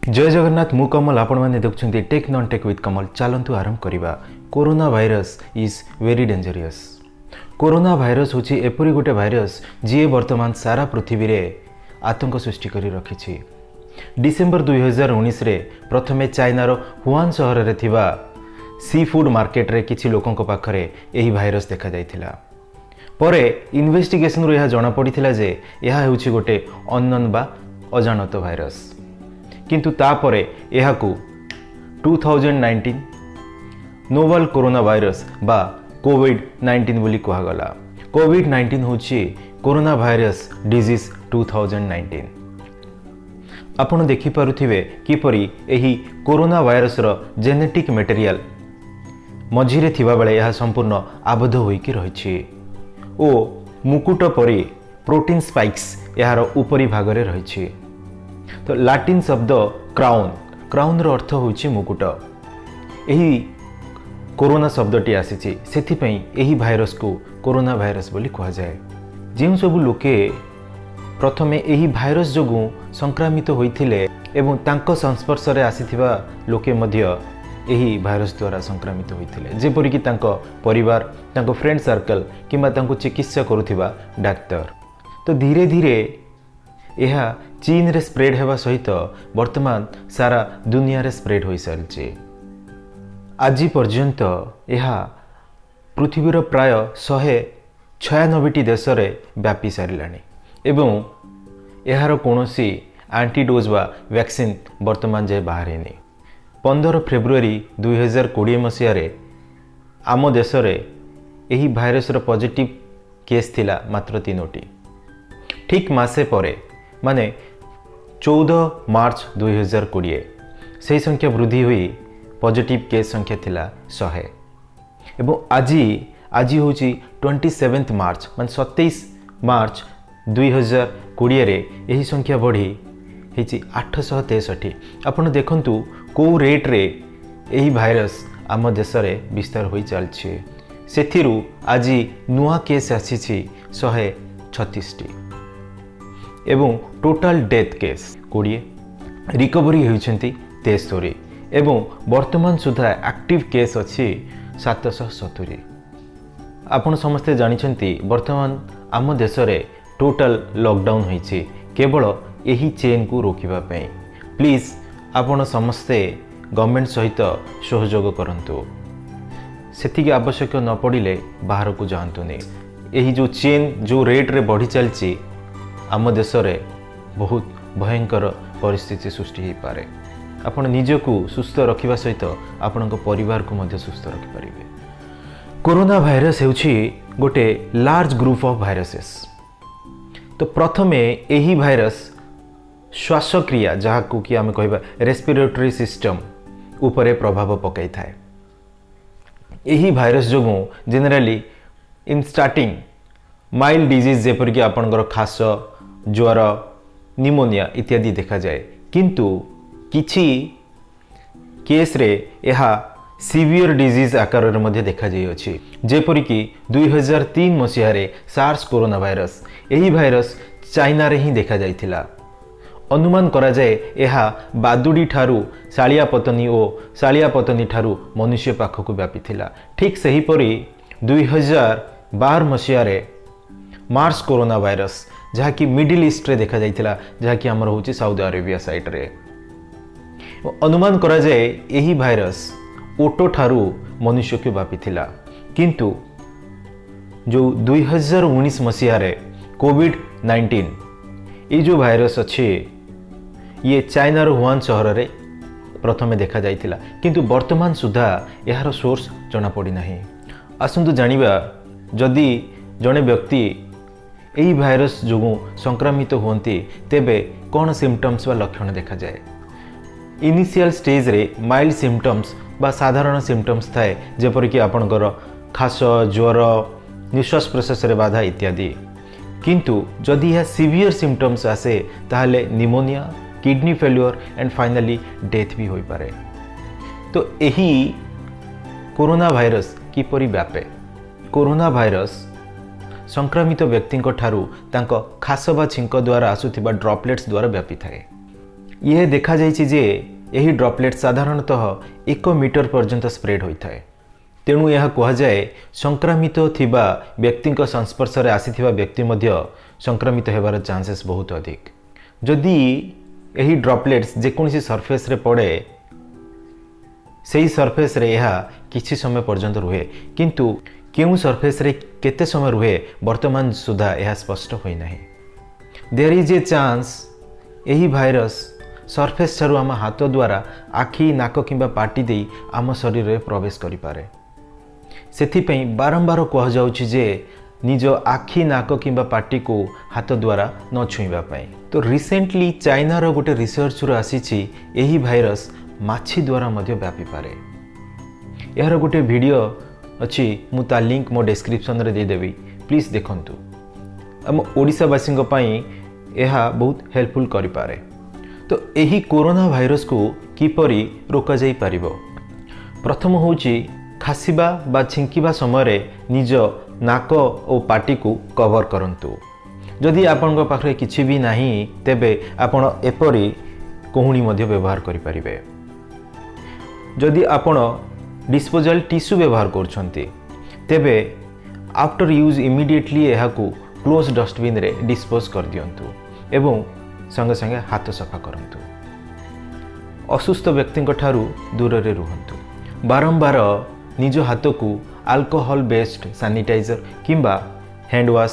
जय जगन्नाथ मु कमल आपण मैंने देखुं टेक नॉन टेक विथ कमल चलतु आरंभ करवा। Corona virus is very dangerous. Corona virus हूँ एपरी गोटे भाइरस जी वर्तमान सारा पृथ्वी रे आतंक सृष्टि करी रखी। डिसेम्बर 2019 रे प्रथमे चाइनार हुआन सहर रे थिबा सी फूड मार्केट रे किछि लोकों पाखरे एही भाइरस देखा जाइथिला। परे इन्वेस्टिगेशन रो यह जना पड़िथिला जे यह हेउछि गोटे अननोन बा अजानत भाइरस, किंतु तापरे एहाकू 2019 नोवेल कोरोना भाइरस बा कोविड-19 बोली कहगला। कोविड-19 होची कोरोना भाइरस डिजीज 2019। आपण देखि पारुथिबे किपरि एही कोरोना भाइरस रो जेनेटिक मटेरियल मझिरे थिबा बेले यह संपूर्ण आबद्ध होइकी रहिछि ओ मुकुट परि प्रोटीन स्पाइक्स यार उपरी भागरे रहिछि। तो लाटिन शब्द क्राउन, क्राउन रो अर्थ होइछि मुकुट। एही कोरोना शब्दटी आसीछि सेथिपई एही भाइरस को कोरोना भाइरस बोली कहा जाए। ଯେଉଁ ସବୁ ଲୋକେ प्रथमे एही भाइरस जोगु संक्रामित होइथिले एवं तांको संस्पर्शरे आसीथिबा लोके मध्य एही भाइरस द्वारा संक्रामित होइथिले, जेपरि कि तांको परिवार, तांको फ्रेंड सर्कल किंबा तांको चिकित्सा करुथिबा डाक्टर। तो धीरे धीरे यह चीन रे स्प्रेड हेबा सहित वर्तमान सारा दुनिया रे स्प्रेड हो सारी। आज पर्यंत यह पृथ्वीर प्राय 196 देश रे व्यापी सारिलानी एवं यार कौनसी एंटीडोज बा वैक्सीन वर्तमान जाए बाहर 15 फेब्रुआरी 2020 मसीह आम देश रे यही भाइरस रो पॉजिटिव केस थिला मात्र 3टी। ठीक मासे परे माने 14 मार्च 2020 से संख्या वृद्धि हुई पॉजिटिव केस संख्या थिला 100 एवं आज हूँ 27 मार्च मान 27 मार्च 2020 रे यही संख्या बढ़ी 863। आपन देखंतु को रेट रे यही भाइरस आम देश रे विस्तार हो चलछि। सेथिरु आज नुआ केस आसी 136टी एवं टोटाल डेथ केस 20, रिकवरी होइछंती 73 एवं वर्तमान सुधा एक्टिव केस अछि 770। आपण समस्ते जानिछंती वर्तमान आम देश रे टोटाल लॉकडाउन होइछि केवल यही चेन को रोकिबा पई। प्लीज आपण समस्ते गवर्नमेंट सहित सहयोग करंतु। सेतिक आवश्यक न पड़िले बाहर को जातुनी। यही जो चेन जो रेट रे बढ़ी चलछि आम देश रे बहुत भयंकर परिस्थिति सृष्टि हो पारे। आपण निजको सुस्थ रखिबा सहित आपणक परिवार को मध्य सुस्थ रखि परिबे। कोरोना भाइरस हेउछि गोटे लार्ज ग्रुप ऑफ भाइरसेस। तो प्रथमे एही भाइरस श्वासक्रिया जहाँ को कि आमे कहबा रेस्पिरेटरी सिस्टम उपरे प्रभाव पकाई थाए। एही भाइरस जोगु generally in starting mild disease जेपर कि आपनकर खास, ज्वर, निमोनिया इत्यादि देखा जाए, किंतु किछि केस रे यह सीवियर डिजीज आकार रे मध्य देखा जाय अछि। जेपरि कि 2003 मसीह रे सार्स कोरोना भाइरस, एही भाइरस चाइना रे ही देखा जाइथिला। अनुमान करा जाए यह बादुड़ी ठारू सालिया पतनी और सालिया पतनी ठारू मनुष्य पाखक व्यापी थिला। ठीक सही परी 2012 मसीह रे मार्स कोरोना भाइरस जहाँ कि मिडिल ईस्ट रे देखा जाइथिला, जहाँ कि हमर होची सऊदी अरेबिया साइड रे। अनुमान करा जाए यही भाइरस ओटो ठारू मनुष्य को व्यापी थिला, किंतु जो 2019 मसीह रे कोविड-19 ये जो भाइरस अच्छे ये चाइनार हुआन सहर रे प्रथमे देखा जाइथिला, किंतु वर्तमान सुधा यार सोर्स जना पड़ी नाही। आसंतु जानिबा जदि जने व्यक्ति यही भाइरस जो संक्रमित होती तेबे कौन सिम्पटम्स व लक्षण देखा जाए। इनिशियल स्टेज रे माइल्ड सिम्पटम्स बा साधारण सिम्पटम्स थाए, जेपर कि आपनकर खास, ज्वर, निश्वास प्रश्वास रे बाधा इत्यादि। किंतु जदि यह सीवियर सिम्पटम्स आसे ताहले pneumonia, kidney failure and finally death भी होई पारे। तो यही कोरोना भाइरस किपरि व्यापे। कोरोना भाइरस संक्रमित व्यक्ति ठारू तांको खास बा छिंक द्वारा आसुथिबा ड्रॉपलेट्स द्वारा व्यापी थाए। यह देखा जाइछि जे एही ड्रॉपलेट साधारणतः 1 मीटर पर्यंत स्प्रेड होइथाए। तेणु यह कहा जाए संक्रमित थिबा व्यक्ति संस्पर्श रे आसीथिबा व्यक्ति मध्य संक्रमित हेबार चांसेस बहुत अधिक। जदि एही ड्रॉपलेट्स जेकोसी सरफेस रे पड़े सेही सरफेस रे यह किछि समय पर्यंत रुहे, किंतु केउ सरफेस रे केते समय रुहे वर्तमान सुधा यह स्पष्ट होई नाही। देयर इज ए चांस एही भाइरस सरफेस ठारू आम हाथ द्वारा आखि नाक किंबा पाटी दे आम शरीर रे प्रवेश करि पारे। सेथिपई बारंबार कह जाउछि जे निज आखि नाक किंबा पाटी को हाथ द्वारा न छुईबा पाई। तो रिसेंटली चाइना रो गोटे रिसर्च रो आसीछि एही भाइरस माछी द्वारा मध्य व्यापी पारे। यार गोटे वीडियो अच्छी मु ता लिंक मो डिस्क्रिप्शन रे दे देबी, प्लीज देखंतु। हम ओडिसावासी यह बहुत हेल्पफुल करि पारे। तो एही कोरोना भाइरस को किपरि रोका जाई पारिबो? प्रथम होउची खासिबा बा छिंकिबा समय निज नाक और पाटी को कवर करंतु। जदि आपन पाखरे किछि भी नाही तेबे आपण एपरि कोहुणी मध्य व्यवहार करि परिबे। जदि आपण डिस्पोजल टिश्यू व्यवहार करछंती तेबे आफ्टर यूज इमिडिएटली यह को क्लोज डस्टबिन रे डिस्पोज कर दियंतु एवं संगे संगे हाथ सफा करंतु। असुस्थ व्यक्ति ठारू दूर रे रुहंतु। बारंबार निज हाथ को अल्कोहल बेस्ड सैनिटाइजर किंबा हैंड वॉश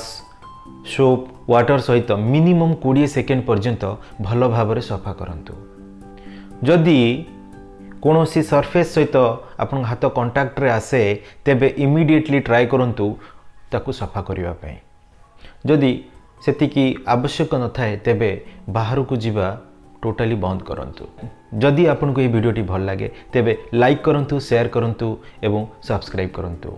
सोप वाटर सहित मिनिमम 20 सेकेंड पर्यंत भल भाव सफा करंतु। जदि कौनसी सरफेस सहित आपन हाथ कंटाक्ट रे आसे तेबे इमिडिएटली ट्राई करंतु ताकू सफा करिवा पई। जदि सेतिकी आवश्यक न थाए तेबे बाहर को जीवा टोटाली बंद करंतु। जदि आपन को ये वीडियोटी भल लागे तेबे लाइक करंतु, शेयर करंतु एवं सब्सक्राइब करंतु।